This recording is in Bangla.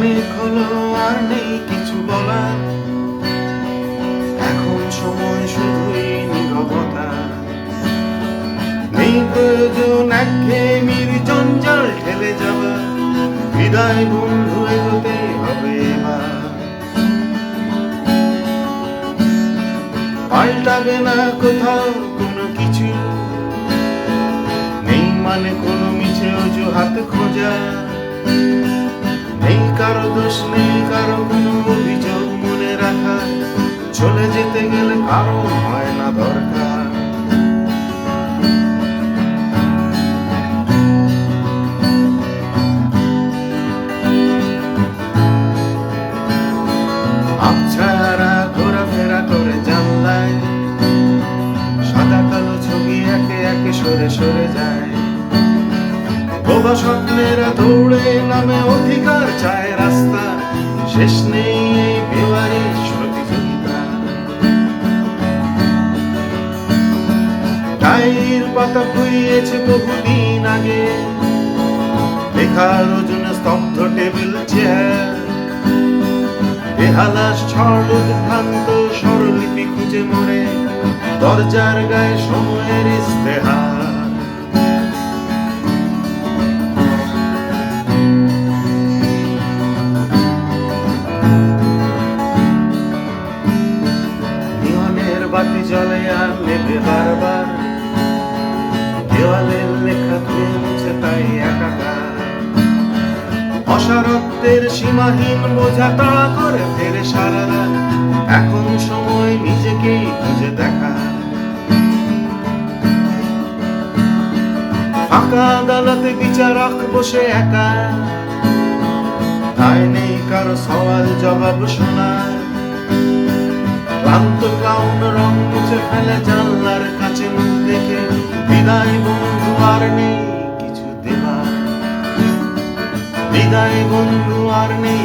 অনেক হলো আর নেই কিছু বলার, এখন সময় শুধুই নীরবতা। নেই প্রয়োজন একঘেয়েমির জঞ্জাল ঠেলে যাওয়া, বিদায় বন্ধু এগোতে হবে এবার। পাল্টাবে না কোথাও কোনো কিছু, নেই মানে কোনো মিছে অজুহাত খোঁজা। নেই কারো দোষ, নেই কারো কোনো অভিযোগ মনে রাখা, চলে যেতে গেলে কারো হয় না দরকার। আবছায়ারা ঘোরাফেরা করে জানলায়, সাদা কালো ছবি একে একে সরে সরে যায়। বোবা স্বপ্নেরা দৌড়ে নামে অধিকার চায় রাস্তা, শেষ নেই এই বেওয়ারিশ প্রতিযোগিতা। ডায়েরির পাতা খুইয়েছে বহুদিন আগে, লেখার ওজনে স্তব্ধ টেবিল চেয়ার। বেহালাস ছড় উদ্ভ্রান্ত স্বরলিপি খুঁজে মরে দরজার গায়ে সময়ের ইস্তেহার। নিয়নের বাতি জ্বলে আর নেবে বারবার, দেওয়ালের লেখা ধুয়ে মুছে তাই একাকার। অসারত্বের সীমাহীন বোঝা তাড়া করে ফেরে সারা রাত, এখন সময় নিজেকেই খুঁজে দেখা। ফাঁকা আদালতে বিচারক বসে একা, তাই নেই কারো সওয়াল জবাব শোনার। ক্লান্ত ক্লাউন রং মুছে ফেলে জানলার কাছে মুখ দেখে, বিদায় বন্ধু আর নেই কিছু দেবার। বিদায় বন্ধু আর নেই।